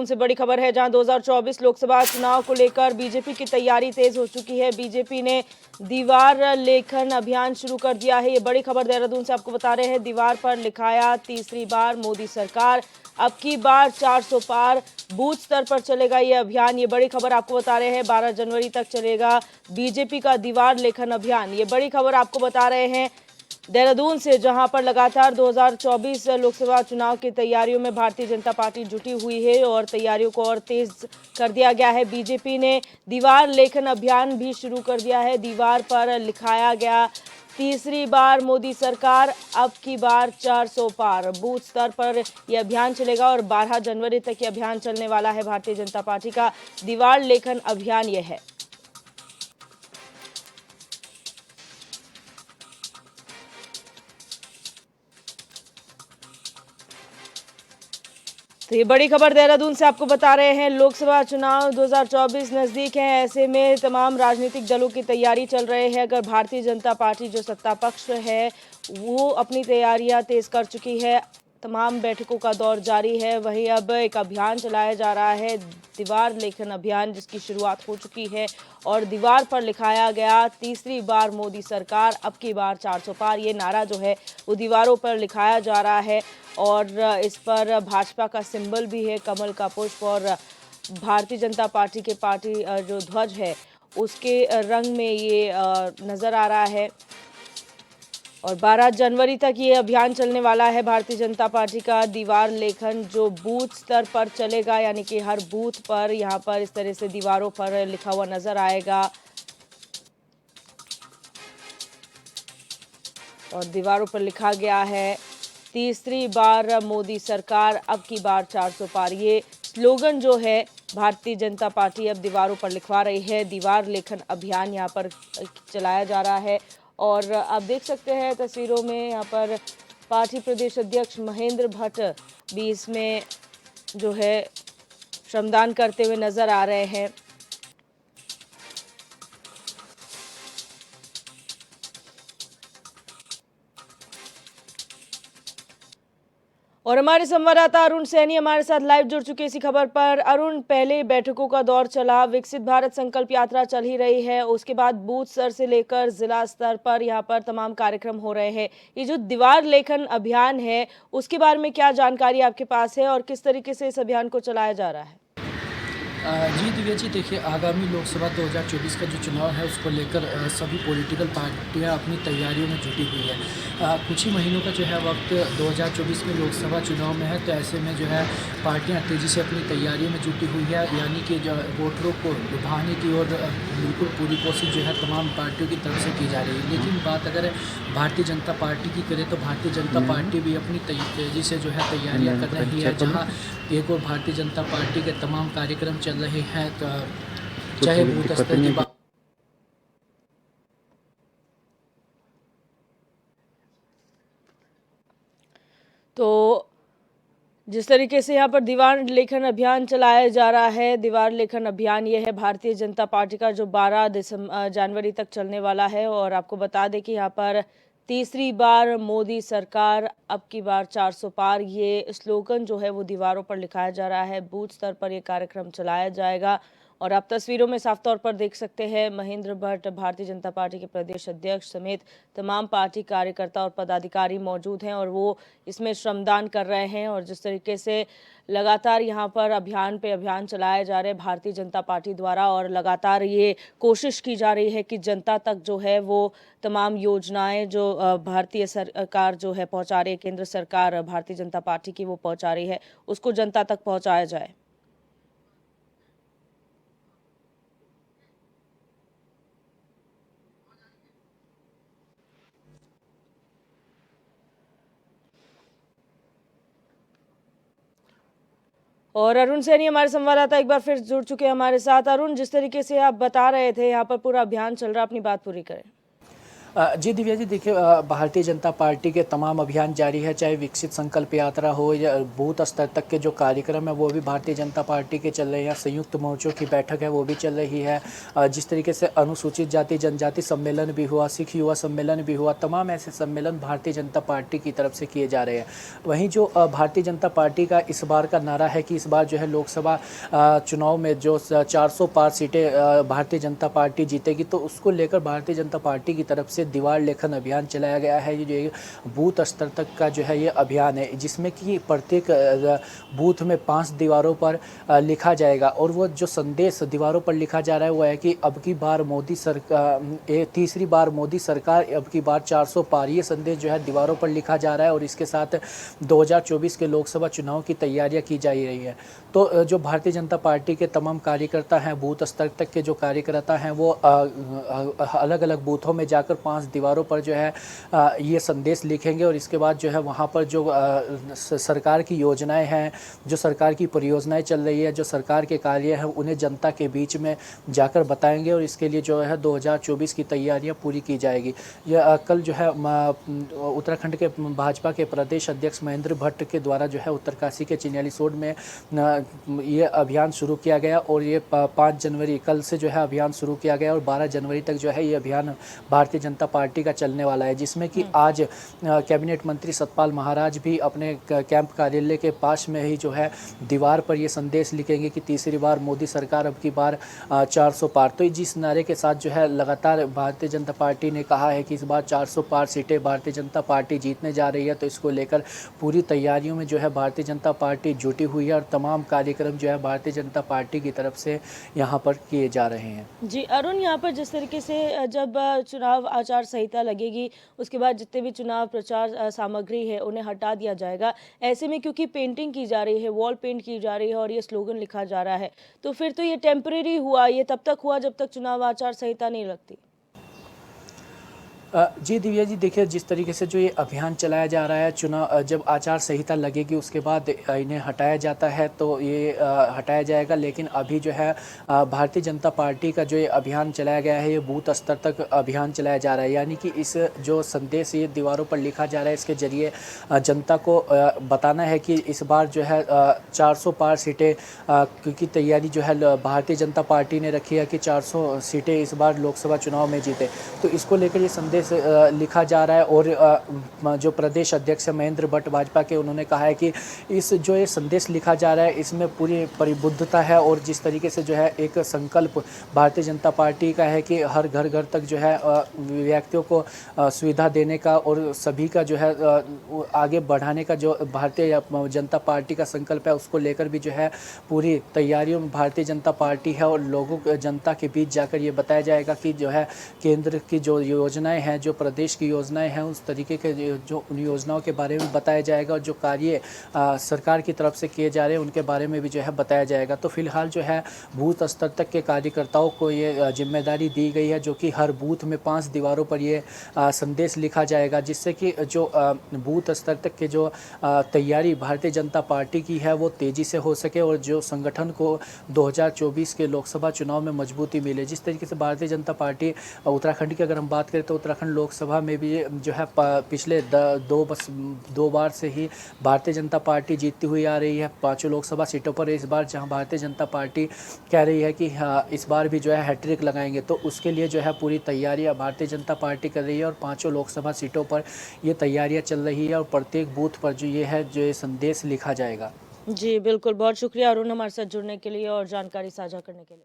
देहरादून से बड़ी खबर है, जहां 2024 लोकसभा चुनाव को लेकर बीजेपी की तैयारी तेज हो चुकी है। बीजेपी ने दीवार लेखन अभियान शुरू कर दिया है। ये बड़ी खबर देहरादून से आपको बता रहे हैं। दीवार पर लिखाया तीसरी बार मोदी सरकार, अब की बार 400 पार, बूथ स्तर पर चलेगा ये अभियान। ये बड़ी खबर आपको बता रहे हैं। 12 जनवरी तक चलेगा बीजेपी का दीवार लेखन अभियान। ये बड़ी खबर आपको बता रहे हैं देहरादून से, जहां पर लगातार 2024 लोकसभा चुनाव की तैयारियों में भारतीय जनता पार्टी जुटी हुई है और तैयारियों को और तेज कर दिया गया है। बीजेपी ने दीवार लेखन अभियान भी शुरू कर दिया है। दीवार पर लिखाया गया तीसरी बार मोदी सरकार, अब की बार 400 पार, बूथ स्तर पर यह अभियान चलेगा और 12 जनवरी तक यह अभियान चलने वाला है। भारतीय जनता पार्टी का दीवार लेखन अभियान यह है। तो ये बड़ी खबर देहरादून से आपको बता रहे हैं। लोकसभा चुनाव 2024 नजदीक है, ऐसे में तमाम राजनीतिक दलों की तैयारी चल रही है। अगर भारतीय जनता पार्टी जो सत्ता पक्ष है वो अपनी तैयारियां तेज कर चुकी है, तमाम बैठकों का दौर जारी है, वहीं अब एक अभियान चलाया जा रहा है, दीवार लेखन अभियान, जिसकी शुरुआत हो चुकी है और दीवार पर लिखाया गया तीसरी बार मोदी सरकार, अब की बार 400 पार। ये नारा जो है वो दीवारों पर लिखाया जा रहा है और इस पर भाजपा का सिंबल भी है, कमल का पुष्प, और भारतीय जनता पार्टी के जो ध्वज है उसके रंग में ये नजर आ रहा है। और 12 जनवरी तक ये अभियान चलने वाला है। भारतीय जनता पार्टी का दीवार लेखन जो बूथ स्तर पर चलेगा, यानी कि हर बूथ पर यहाँ पर इस तरह से दीवारों पर लिखा हुआ नजर आएगा और दीवारों पर लिखा गया है तीसरी बार मोदी सरकार, अब की बार 400 पार। ये स्लोगन जो है भारतीय जनता पार्टी अब दीवारों पर लिखवा रही है। दीवार लेखन अभियान यहाँ पर चलाया जा रहा है और आप देख सकते हैं तस्वीरों में, यहाँ पर पार्टी प्रदेश अध्यक्ष महेंद्र भट्ट भी इसमें जो है श्रमदान करते हुए नजर आ रहे हैं। और हमारे संवाददाता अरुण सैनी हमारे साथ लाइव जुड़ चुके इसी खबर पर। अरुण, पहले बैठकों का दौर चला, विकसित भारत संकल्प यात्रा चल ही रही है, उसके बाद बूथ स्तर से लेकर जिला स्तर पर यहाँ पर तमाम कार्यक्रम हो रहे हैं। ये जो दीवार लेखन अभियान है उसके बारे में क्या जानकारी आपके पास है और किस तरीके से इस अभियान को चलाया जा रहा है? जी दिव्या जी, देखिए आगामी लोकसभा 2024 का जो चुनाव है उसको लेकर सभी पॉलिटिकल पार्टियां अपनी तैयारियों में जुटी हुई है। कुछ ही महीनों का जो है वक्त 2024 में लोकसभा चुनाव में है, तो ऐसे में जो है पार्टियां तेज़ी से अपनी तैयारियों में जुटी हुई है, यानी कि जो वोटरों को लुभाने की और बिल्कुल पूरी कोशिश जो है तमाम पार्टियों की तरफ से की जा रही है। लेकिन बात अगर भारतीय जनता पार्टी की करें तो भारतीय जनता पार्टी भी अपनी तेज़ी से जो है तैयारियाँ कर रही है, जहाँ एक और भारतीय जनता पार्टी के तमाम कार्यक्रम चल रहे हैं, तो चाहे बूथ स्तर की बात। तो जिस तरीके से यहाँ पर दीवार लेखन अभियान चलाया जा रहा है, दीवार लेखन अभियान ये है भारतीय जनता पार्टी का जो 12 जनवरी तक चलने वाला है। और आपको बता दें कि यहाँ पर तीसरी बार मोदी सरकार, अब की बार 400 पार, ये स्लोगन जो है वो दीवारों पर लिखाया जा रहा है। बूथ स्तर पर ये कार्यक्रम चलाया जाएगा और आप तस्वीरों में साफ तौर पर देख सकते हैं महेंद्र भट्ट, भारतीय जनता पार्टी के प्रदेश अध्यक्ष समेत तमाम पार्टी कार्यकर्ता और पदाधिकारी मौजूद हैं और वो इसमें श्रमदान कर रहे हैं। और जिस तरीके से लगातार यहाँ पर अभियान पे अभियान चलाए जा रहे हैं भारतीय जनता पार्टी द्वारा, और लगातार ये कोशिश की जा रही है कि जनता तक जो है वो तमाम योजनाएं जो भारतीय सरकार जो है पहुँचा रही है, केंद्र सरकार भारतीय जनता पार्टी की वो पहुँचा रही है, उसको जनता तक पहुँचाया जाए। और अरुण सैनी हमारे संवाददाता एक बार फिर जुड़ चुके हैं हमारे साथ। अरुण, जिस तरीके से आप बता रहे थे यहाँ पर पूरा अभियान चल रहा है, अपनी बात पूरी करें। जी दिव्या जी, देखिए भारतीय जनता पार्टी के तमाम अभियान जारी है, चाहे विकसित संकल्प यात्रा हो या बूथ स्तर तक के जो कार्यक्रम है वो भी भारतीय जनता पार्टी के चल रहे हैं। संयुक्त मोर्चों की बैठक है वो भी चल रही है। जिस तरीके से अनुसूचित जाति जनजाति सम्मेलन भी हुआ, सिख युवा सम्मेलन भी हुआ, तमाम ऐसे सम्मेलन भारतीय जनता पार्टी की तरफ से किए जा रहे हैं। वहीं जो भारतीय जनता पार्टी का इस बार का नारा है कि इस बार जो है लोकसभा चुनाव में जो 400 पार सीटें भारतीय जनता पार्टी जीतेगी, तो उसको लेकर भारतीय जनता पार्टी की तरफ से दीवार लेखन अभियान चलाया गया है। ये जो ये बूथ स्तर तक का जो है ये अभियान है, जिसमें कि प्रत्येक बूथ में 5 दीवारों पर लिखा जाएगा, और वो जो संदेश दीवारों पर लिखा जा रहा है वो है कि अब की बार मोदी सरकार, तीसरी बार मोदी सरकार, अब की बार 400 पार। ये संदेश जो है दीवारों पर लिखा जा रहा है, और इसके साथ 2024 के लोकसभा चुनाव की तैयारियां की जा रही है। तो जो भारतीय जनता पार्टी के तमाम कार्यकर्ता हैं, बूथ स्तर तक के जो कार्यकर्ता हैं, वो अलग अलग बूथों में जाकर 5 दीवारों पर जो है ये संदेश लिखेंगे, और इसके बाद जो है वहाँ पर जो सरकार की योजनाएं हैं, जो सरकार की परियोजनाएं चल रही है, जो सरकार के कार्य हैं, उन्हें जनता के बीच में जाकर बताएंगे, और इसके लिए जो है 2024 की तैयारियां पूरी की जाएगी। यह कल जो है उत्तराखंड के भाजपा के प्रदेश अध्यक्ष महेंद्र भट्ट के द्वारा जो है उत्तरकाशी के चिन्यालीसोड़ में ये अभियान शुरू किया गया, और ये 5 जनवरी कल से जो है अभियान शुरू किया गया, और 12 जनवरी तक जो है ये अभियान भारतीय जनता पार्टी का चलने वाला है, जिसमें कि आज कैबिनेट मंत्री सतपाल महाराज भी अपने कैंप कार्यालय के पास में ही जो है दीवार पर ये संदेश लिखेंगे कि तीसरी बार मोदी सरकार, अब की बार 400 पार। तो जिस नारे के साथ जो है लगातार भारतीय जनता पार्टी ने कहा है कि इस बार 400 पार सीटें भारतीय जनता पार्टी जीतने जा रही है, तो इसको लेकर पूरी तैयारियों में जो है भारतीय जनता पार्टी जुटी हुई है, और तमाम कार्यक्रम जो है भारतीय जनता पार्टी की तरफ से यहाँ पर किए जा रहे हैं। जी अरुण, यहाँ पर जिस तरीके से जब चुनाव आचार संहिता लगेगी, उसके बाद जितने भी चुनाव प्रचार सामग्री है उन्हें हटा दिया जाएगा। ऐसे में क्योंकि पेंटिंग की जा रही है, वॉल पेंट की जा रही है और ये स्लोगन लिखा जा रहा है, तो फिर तो ये टेम्परेरी हुआ, ये तब तक हुआ जब तक चुनाव आचार संहिता नहीं लगती। जी दिव्या जी, देखिए जिस तरीके से जो ये अभियान चलाया जा रहा है, चुनाव जब आचार संहिता लगेगी उसके बाद इन्हें हटाया जाता है, तो ये हटाया जाएगा। लेकिन अभी जो है भारतीय जनता पार्टी का जो ये अभियान चलाया गया है, ये बूथ स्तर तक अभियान चलाया जा रहा है, यानी कि इस जो संदेश ये दीवारों पर लिखा जा रहा है, इसके जरिए जनता को बताना है कि इस बार जो है 400 पार सीटें की तैयारी जो है भारतीय जनता पार्टी ने रखी है कि 400 सीटें इस बार लोकसभा चुनाव में जीते। तो इसको लेकर ये संदेश लिखा जा रहा है, और जो प्रदेश अध्यक्ष महेंद्र भट्ट भाजपा के, उन्होंने कहा है कि इस जो ये संदेश लिखा जा रहा है इसमें पूरी परिबद्धता है, और जिस तरीके से जो है एक संकल्प भारतीय जनता पार्टी का है कि हर घर घर तक जो है व्यक्तियों को सुविधा देने का और सभी का जो है आगे बढ़ाने का जो भारतीय जनता पार्टी का संकल्प है, उसको लेकर भी जो है पूरी तैयारियों में भारतीय जनता पार्टी है, और लोगों जनता के बीच जाकर ये बताया जाएगा कि जो है केंद्र की जो योजनाएं हैं, जो प्रदेश की योजनाएं हैं, उस तरीके के जो उन योजनाओं के बारे में बताया जाएगा, और जो कार्य सरकार की तरफ से किए जा रहे हैं उनके बारे में भी जो है बताया जाएगा। तो फिलहाल जो है बूथ स्तर तक के कार्यकर्ताओं को ये जिम्मेदारी दी गई है, जो कि हर बूथ में 5 दीवारों पर ये संदेश लिखा जाएगा, जिससे कि जो बूथ स्तर तक के जो तैयारी भारतीय जनता पार्टी की है वो तेज़ी से हो सके, और जो संगठन को 2024 के लोकसभा चुनाव में मजबूती मिले। जिस तरीके से भारतीय जनता पार्टी उत्तराखंड की अगर हम बात करें, तो उत्तराखंड लोकसभा में भी जो है पिछले दो बार से ही भारतीय जनता पार्टी जीतती हुई आ रही है 5 लोकसभा सीटों पर। इस बार जहां भारतीय जनता पार्टी कह रही है कि हाँ, इस बार भी जो है हैट्रिक लगाएंगे, तो उसके लिए जो है पूरी तैयारियां भारतीय जनता पार्टी कर रही है, और 5 लोकसभा सीटों पर ये तैयारियां चल रही है, और प्रत्येक बूथ पर जो ये है जो ये संदेश लिखा जाएगा। जी बिल्कुल, बहुत शुक्रिया अरुण हमारे साथ जुड़ने के लिए और जानकारी साझा करने के लिए।